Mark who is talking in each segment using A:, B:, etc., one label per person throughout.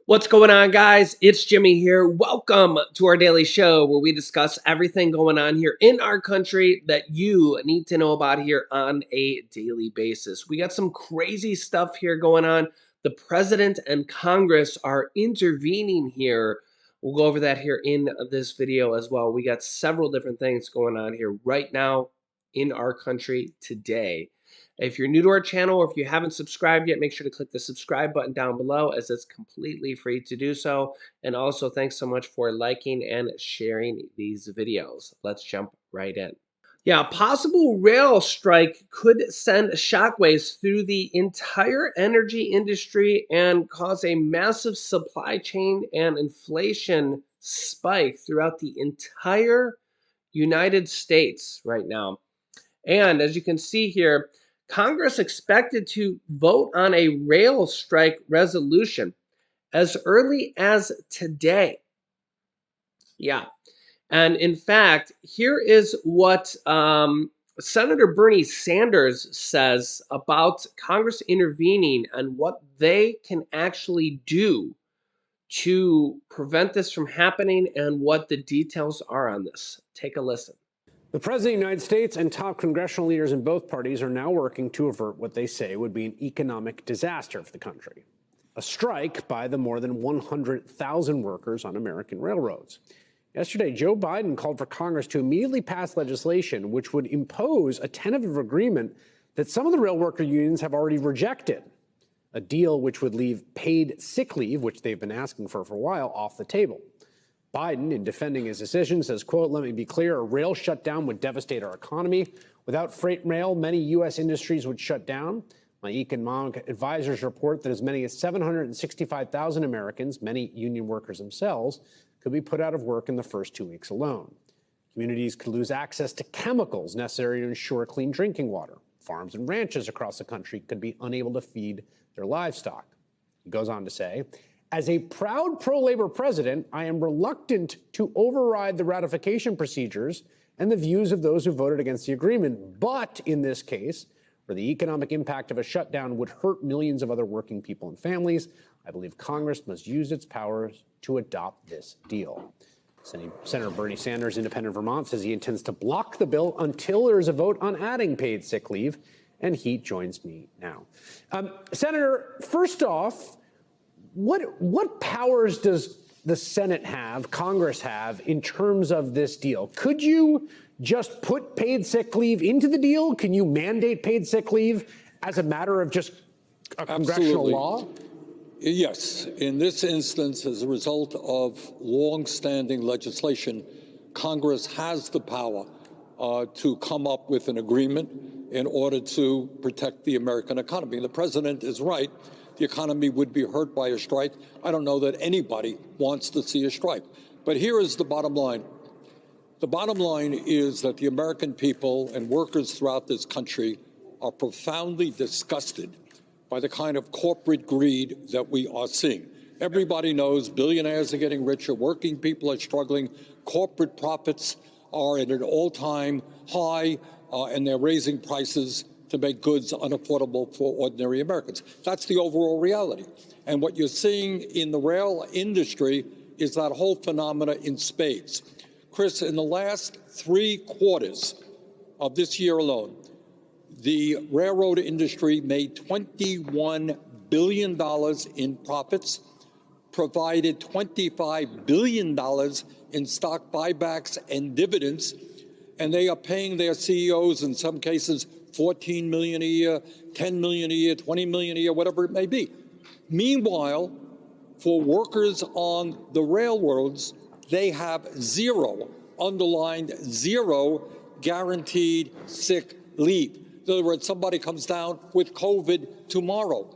A: What's going on, guys? It's Jimmy here. Welcome to our daily show where we discuss everything going on here in our country that you need to know about here on a daily basis. We got some crazy stuff here going on. The president and Congress are intervening here. We'll go over that here in this video as well. We got several different things going on here right now in our country today. If you're new to our channel or if you haven't subscribed yet, make sure to click the subscribe button down below as it's completely free to do so. And also, thanks so much for liking and sharing these videos. Let's jump right in. Yeah, a possible rail strike could send shockwaves through the entire energy industry and cause a massive supply chain and inflation spike throughout the entire United States right now. And as you can see here, Congress expected to vote on a rail strike resolution as early as today. Yeah. And in fact, here is what Senator Bernie Sanders says about Congress intervening and what they can actually do to prevent this from happening and what the details are on this. Take a listen.
B: The President of the United States and top congressional leaders in both parties are now working to avert what they say would be an economic disaster for the country. A strike by the more than 100,000 workers on American railroads. Yesterday, Joe Biden called for Congress to immediately pass legislation which would impose a tentative agreement that some of the rail worker unions have already rejected. A deal which would leave paid sick leave, which they've been asking for a while, off the table. Biden, in defending his decision, says, quote, "Let me be clear, a rail shutdown would devastate our economy. Without freight rail, many U.S. industries would shut down. My economic advisors report that as many as 765,000 Americans, many union workers themselves, could be put out of work in the first 2 weeks alone. Communities could lose access to chemicals necessary to ensure clean drinking water. Farms and ranches across the country could be unable to feed their livestock." He goes on to say, "As a proud pro-labor president, I am reluctant to override the ratification procedures and the views of those who voted against the agreement. But in this case, where the economic impact of a shutdown would hurt millions of other working people and families, I believe Congress must use its powers to adopt this deal." Senator Bernie Sanders, independent of Vermont, says he intends to block the bill until there is a vote on adding paid sick leave, and he joins me now. Senator, first off, what powers does the Senate have, Congress have, in terms of this deal? Could you just put paid sick leave into the deal? Can you mandate paid sick leave as a matter of just a congressional law?
C: Yes. In this instance, as a result of long-standing legislation, Congress has the power to come up with an agreement in order to protect the American economy. The president is right. The economy would be hurt by a strike. I don't know that anybody wants to see a strike. But here is the bottom line. The bottom line is that the American people and workers throughout this country are profoundly disgusted by the kind of corporate greed that we are seeing. Everybody knows billionaires are getting richer, working people are struggling, corporate profits are at an all-time high, and they're raising prices to make goods unaffordable for ordinary Americans. That's the overall reality. And what you're seeing in the rail industry is that whole phenomena in spades. Chris, in the last 3 quarters of this year alone, the railroad industry made $21 billion in profits, provided $25 billion in stock buybacks and dividends, and they are paying their CEOs, in some cases, $14 million a year, $10 million a year, $20 million a year, whatever it may be. Meanwhile, for workers on the railroads, they have zero, underlined zero, guaranteed sick leave. In other words, somebody comes down with COVID tomorrow.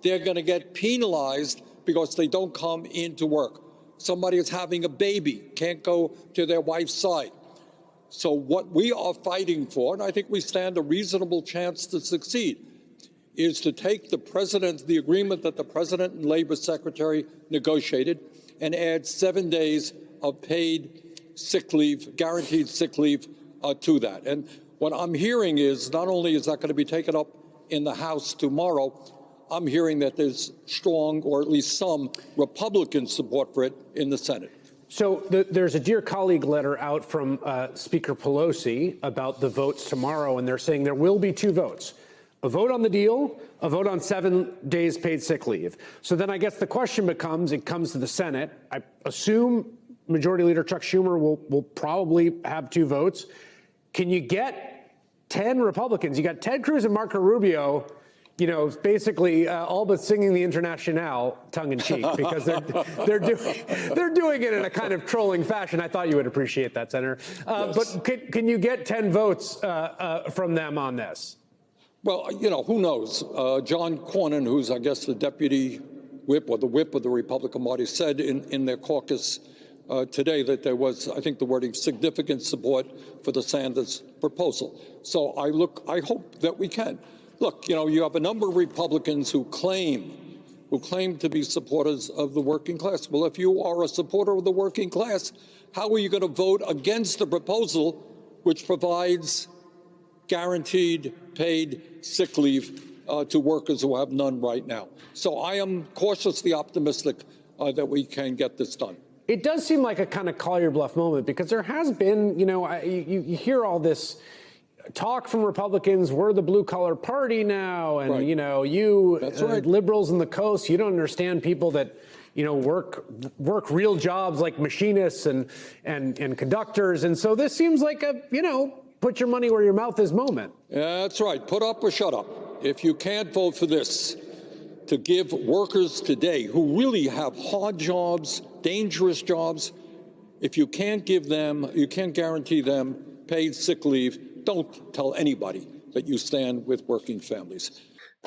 C: They're going to get penalized because they don't come into work. Somebody is having a baby, can't go to their wife's side. So what we are fighting for, and I think we stand a reasonable chance to succeed, is to take the agreement that the President and Labor Secretary negotiated and add 7 days of paid sick leave, guaranteed sick leave to that. And what I'm hearing is not only is that going to be taken up in the House tomorrow, I'm hearing that there's strong, or at least some, Republican support for it in the Senate.
B: So there's a Dear Colleague letter out from Speaker Pelosi about the votes tomorrow, and they're saying there will be 2 votes. A vote on the deal, a vote on 7 days paid sick leave. So then I guess the question becomes, it comes to the Senate. I assume Majority Leader Chuck Schumer will probably have 2 votes. Can you get 10 Republicans? You got Ted Cruz and Marco Rubio, you know, basically all but singing the Internationale tongue in cheek, because they're doing it in a kind of trolling fashion. I thought you would appreciate that, Senator.
C: Yes.
B: But can you get 10 votes from them on this?
C: Well, you know, who knows? John Cornyn, who's, I guess, the deputy whip or the whip of the Republican Party, said in their caucus today that there was, I think the wording, significant support for the Sanders proposal. So I hope that we can. Look, you know, you have a number of Republicans who claim to be supporters of the working class. Well, if you are a supporter of the working class, how are you going to vote against a proposal which provides guaranteed paid sick leave to workers who have none right now? So I am cautiously optimistic that we can get this done.
B: It does seem like a kind of call your bluff moment, because there has been, you know, you hear all this talk from Republicans, we're the blue collar party now, and,
C: Right.
B: you know,
C: That's right.
B: liberals in the coast, you don't understand people that, you know, work real jobs like machinists and conductors. And so this seems like a, you know, put your money where your mouth is moment.
C: That's right. Put up or shut up. If you can't vote for this, to give workers today who really have hard jobs, dangerous jobs, if you can't give them, you can't guarantee them paid sick leave, don't tell anybody that you stand with working families.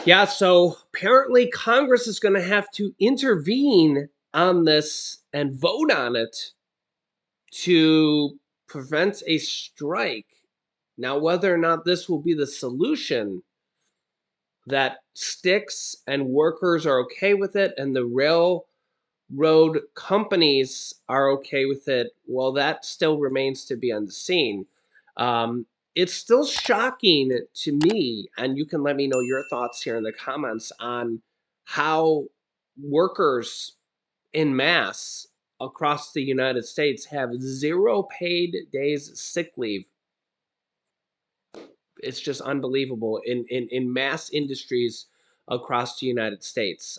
A: Yeah, so apparently Congress is going to have to intervene on this and vote on it to prevent a strike. Now, whether or not this will be the solution that sticks and workers are okay with it and the railroad companies are okay with it, well, that still remains to be unseen. It's still shocking to me, and you can let me know your thoughts here in the comments on how workers in mass across the United States have 0 paid days sick leave. It's just unbelievable in mass industries across the United States.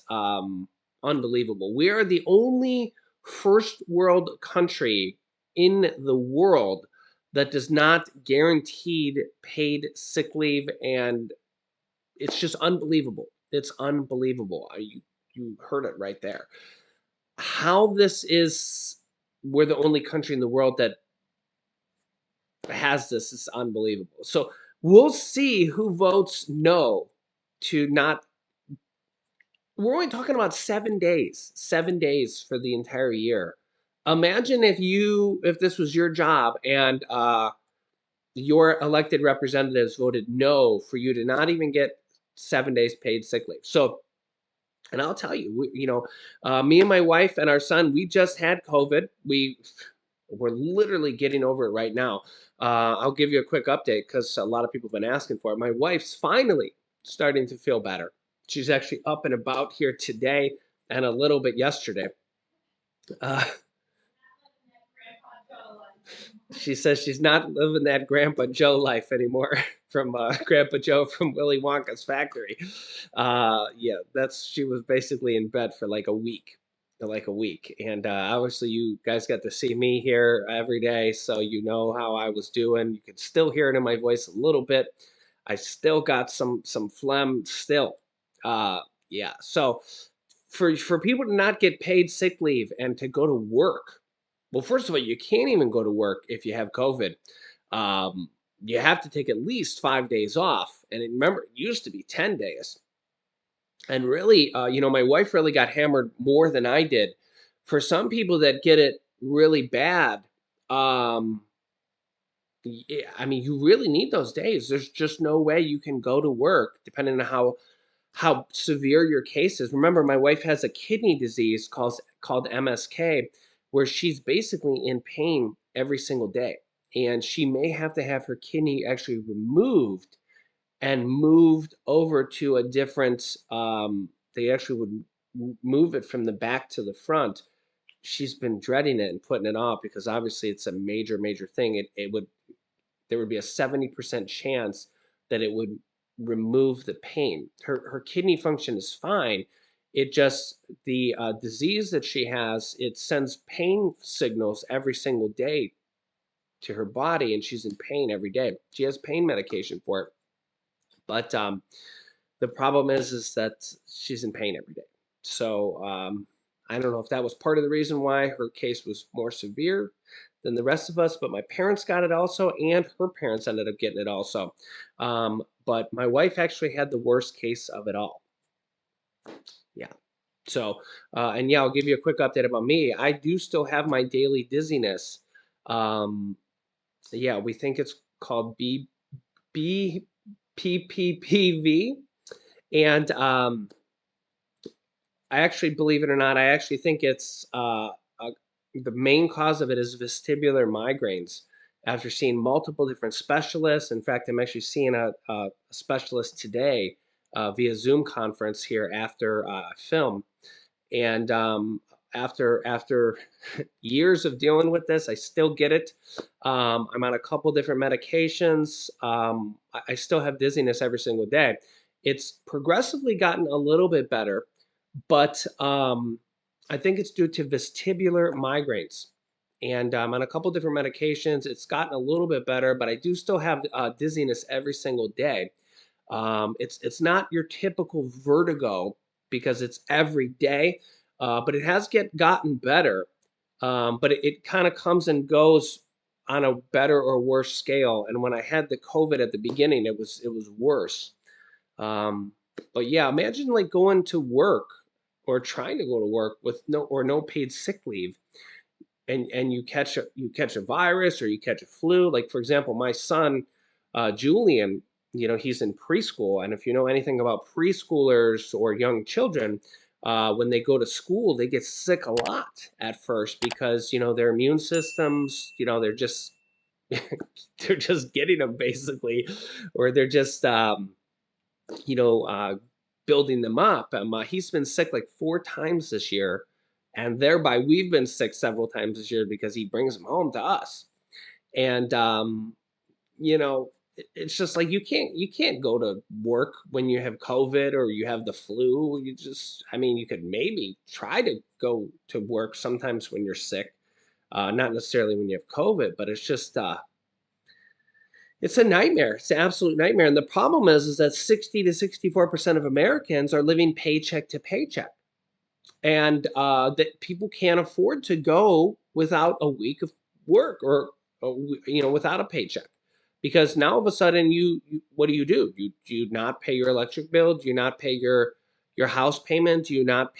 A: Unbelievable. We are the only first world country in the world that does not guaranteed paid sick leave, and it's just unbelievable. It's unbelievable. You heard it right there. How this is, we're the only country in the world that has this is unbelievable. So we'll see who votes no to not. We're only talking about 7 days for the entire year. Imagine if this was your job and your elected representatives voted no for you to not even get 7 days paid sick leave. So, and I'll tell you, me and my wife and our son, we just had COVID. We're literally getting over it right now. I'll give you a quick update because a lot of people have been asking for it. My wife's finally starting to feel better. She's actually up and about here today and a little bit yesterday. She says she's not living that Grandpa Joe life anymore from Grandpa Joe from Willy Wonka's factory. Yeah, she was basically in bed for like a week. And obviously you guys got to see me here every day, so you know how I was doing. You can still hear it in my voice a little bit. I still got some phlegm still. Yeah, so for people to not get paid sick leave and to go to work, well, first of all, you can't even go to work if you have COVID. You have to take at least 5 days off, and remember, it used to be 10 days. And really, my wife really got hammered more than I did. For some people that get it really bad, yeah, I mean, you really need those days. There's just no way you can go to work, depending on how severe your case is. Remember, my wife has a kidney disease called MSK, where she's basically in pain every single day, and she may have to have her kidney actually removed and moved over to a different they actually would move it from the back to the front. She's been dreading it and putting it off because obviously it's a major, major thing. It would there would be a 70% chance that it would remove the pain. Her kidney function is fine. It just the disease that she has, it sends pain signals every single day to her body, and she's in pain every day. She has pain medication for it, but the problem is that she's in pain every day. So I don't know if that was part of the reason why her case was more severe than the rest of us, but my parents got it also, and her parents ended up getting it also. But my wife actually had the worst case of it all. Yeah. So, and yeah, I'll give you a quick update about me. I do still have my daily dizziness. Um, yeah, we think it's called BPPV, and I actually, believe it or not, I actually think it's the main cause of it is vestibular migraines. After seeing multiple different specialists, in fact, I'm actually seeing a specialist today via Zoom conference here after film. And after years of dealing with this, I still get it. I'm on a couple different medications. I still have dizziness every single day. It's progressively gotten a little bit better, but I think it's due to vestibular migraines. And I'm on a couple different medications. It's gotten a little bit better, but I do still have dizziness every single day. It's not your typical vertigo because it's every day, but it has gotten better. But it kind of comes and goes on a better or worse scale. And when I had the COVID at the beginning, it was worse. Um, but yeah, imagine like going to work or trying to go to work with no paid sick leave, and you catch a virus or you catch a flu. Like for example, my son Julian, he's in preschool, and if you know anything about preschoolers or young children, when they go to school, they get sick a lot at first because their immune systems, they're just getting them basically, or they're just you know, uh, building them up. He's been sick like 4 times this year, and thereby we've been sick several times this year because he brings them home to us. And it's just like you can't go to work when you have COVID or you have the flu. I mean, you could maybe try to go to work sometimes when you're sick, not necessarily when you have COVID, but it's just it's a nightmare. It's an absolute nightmare. And the problem is that 60 to 64% of Americans are living paycheck to paycheck. And that people can't afford to go without a week of work or, without a paycheck. Because now all of a sudden, what do? Do you not pay your electric bill? Do you not pay your house payment? Do you not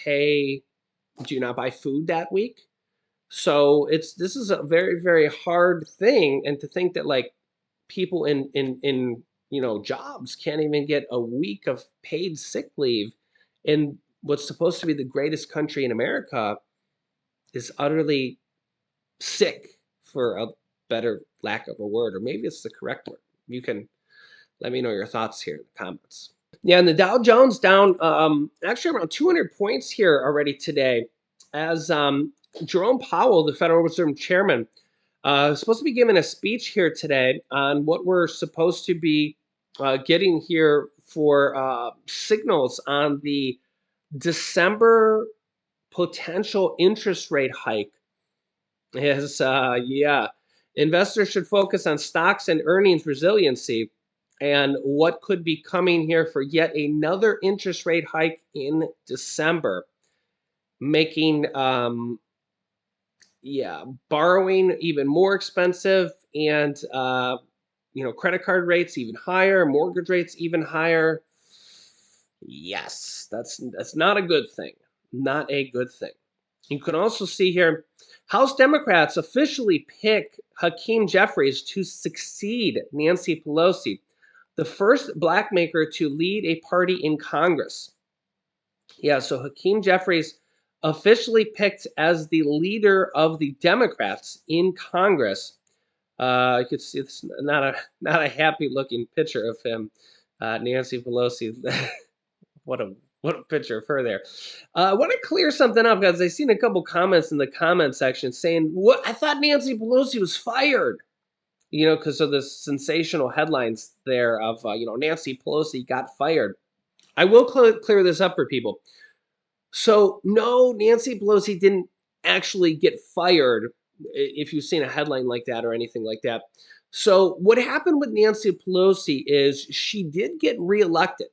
A: buy food that week? So this is a very, very hard thing. And to think that like people in jobs can't even get a week of paid sick leave in what's supposed to be the greatest country in America is utterly sick, for a better lack of a word, or maybe it's the correct word. You can let me know your thoughts here in the comments. Yeah, and the Dow Jones down actually around 200 points here already today, as Jerome Powell, the Federal Reserve Chairman, supposed to be giving a speech here today on what we're supposed to be getting here for signals on the December potential interest rate hike. Yeah, investors should focus on stocks and earnings resiliency and what could be coming here for yet another interest rate hike in December, making borrowing even more expensive, and credit card rates even higher, mortgage rates even higher. Yes, that's not a good thing. Not a good thing. You can also see here, House Democrats officially pick Hakeem Jeffries to succeed Nancy Pelosi, the first black maker to lead a party in Congress. Yeah, so Hakeem Jeffries officially picked as the leader of the Democrats in Congress. You could see it's not a happy looking picture of him, Nancy Pelosi. What a What a picture of her there. I want to clear something up because I seen a couple comments in the comment section saying, "What? I thought Nancy Pelosi was fired." Because of the sensational headlines there of Nancy Pelosi got fired. I will clear this up for people. So no, Nancy Pelosi didn't actually get fired. If you've seen a headline like that or anything like that. So what happened with Nancy Pelosi is she did get reelected.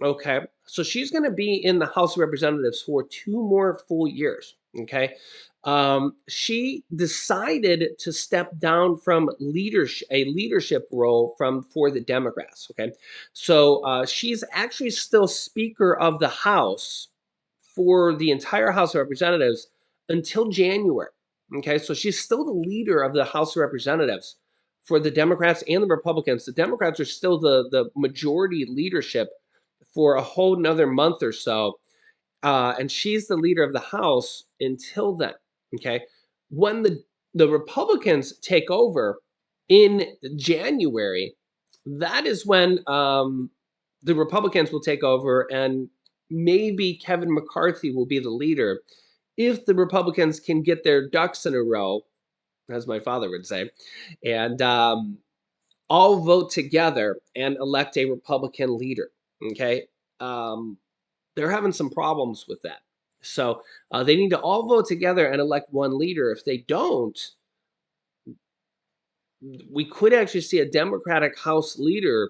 A: Okay, so she's going to be in the House of Representatives for 2 more full years. Okay, she decided to step down from a leadership role for the Democrats. Okay, so she's actually still Speaker of the House for the entire House of Representatives until January. Okay, so she's still the leader of the House of Representatives for the Democrats and the Republicans. The Democrats are still the majority leadership for a whole another month or so. And she's the leader of the House until then. Okay, when the Republicans take over in January, that is when the Republicans will take over, and maybe Kevin McCarthy will be the leader if the Republicans can get their ducks in a row, as my father would say, and all vote together and elect a Republican leader. Okay. Um, they're having some problems with that. So they need to all vote together and elect one leader. If they don't, we could actually see a Democratic House leader.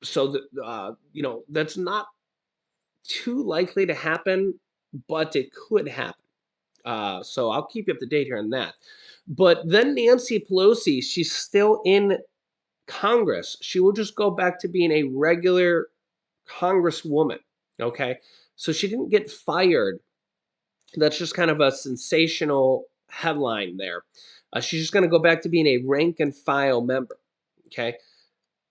A: So that that's not too likely to happen, but it could happen. So I'll keep you up to date here on that. But then Nancy Pelosi, she's still in Congress. She will just go back to being a regular congresswoman. Okay. So she didn't get fired. That's just kind of a sensational headline there. She's just going to go back to being a rank and file member. Okay.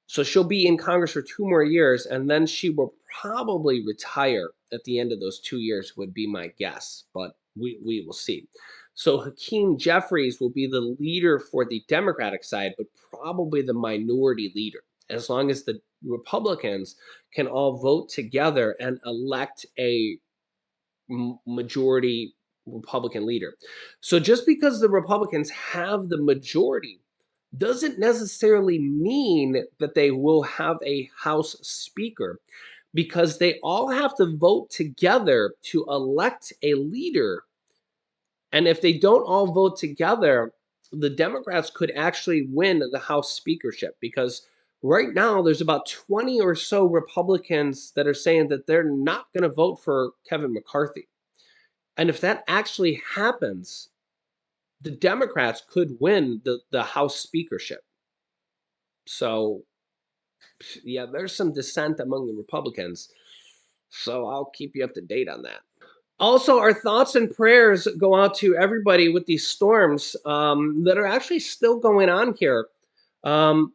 A: So she'll be in Congress for 2 more years, and then she will probably retire at the end of those 2 years, would be my guess. But we will see. So Hakeem Jeffries will be the leader for the Democratic side, but probably the minority leader, as long as the Republicans can all vote together and elect a majority Republican leader. So just because the Republicans have the majority doesn't necessarily mean that they will have a House Speaker, because they all have to vote together to elect a leader. And if they don't all vote together, the Democrats could actually win the House speakership, because right now there's about 20 or so Republicans that are saying that they're not going to vote for Kevin McCarthy. And if that actually happens, the Democrats could win the House speakership. So, yeah, there's some dissent among the Republicans. So I'll keep you up to date on that. Also, our thoughts and prayers go out to everybody with these storms that are actually still going on here.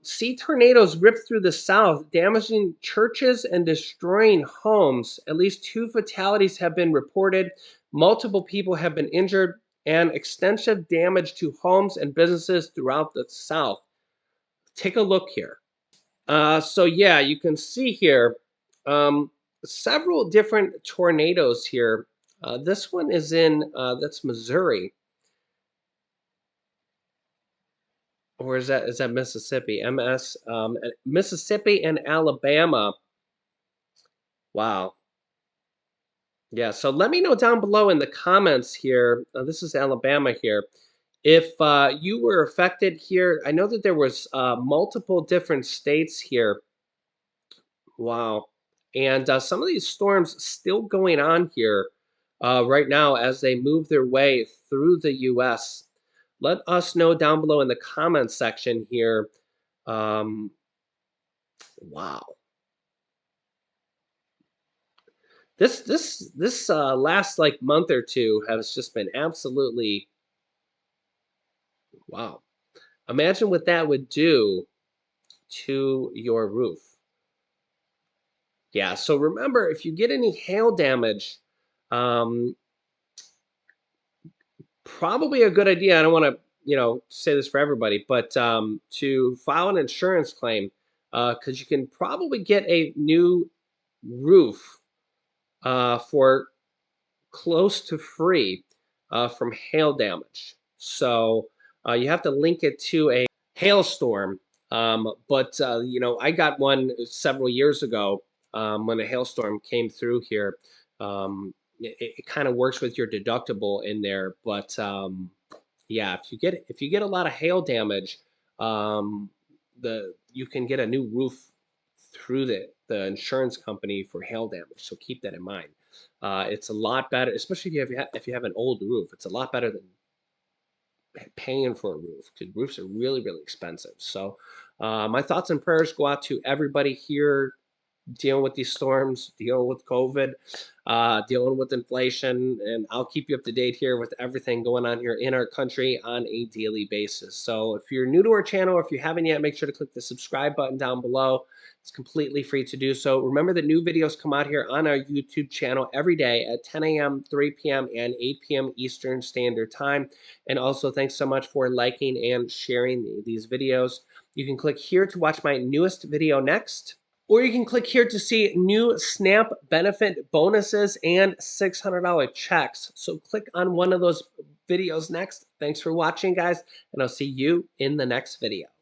A: Sea tornadoes ripped through the south, damaging churches and destroying homes. At least 2 fatalities have been reported. Multiple people have been injured, and extensive damage to homes and businesses throughout the south. Take a look here. So yeah, you can see here several different tornadoes here. This one is in that's Missouri, or is that Mississippi? Mississippi and Alabama. Wow. Yeah. So let me know down below in the comments here. This is Alabama here. If you were affected here, I know that there was multiple different states here. Wow. And some of these storms still going on here right now as they move their way through the U.S. Let us know down below in the comments section here. Wow. This last like month or two has just been absolutely wow. Imagine what that would do to your roof. Yeah, so remember, if you get any hail damage, um, probably a good idea. I don't want to, say this for everybody, but to file an insurance claim, because you can probably get a new roof for close to free from hail damage. So you have to link it to a hailstorm. But you know, I got one several years ago when a hailstorm came through here. It kind of works with your deductible in there, but yeah, if you get a lot of hail damage, um, the you can get a new roof through the insurance company for hail damage. So keep that in mind. It's a lot better, especially if you have an old roof. It's a lot better than paying for a roof because roofs are really, really expensive. So my thoughts and prayers go out to everybody here dealing with these storms, dealing with COVID, dealing with inflation, and I'll keep you up to date here with everything going on here in our country on a daily basis. So if you're new to our channel, or if you haven't yet, make sure to click the subscribe button down below. It's completely free to do so. Remember that new videos come out here on our YouTube channel every day at 10 a.m., 3 p.m., and 8 p.m. Eastern Standard Time. And also, thanks so much for liking and sharing these videos. You can click here to watch my newest video next. Or you can click here to see new SNAP benefit bonuses and $600 checks. So click on one of those videos next. Thanks for watching, guys, and I'll see you in the next video.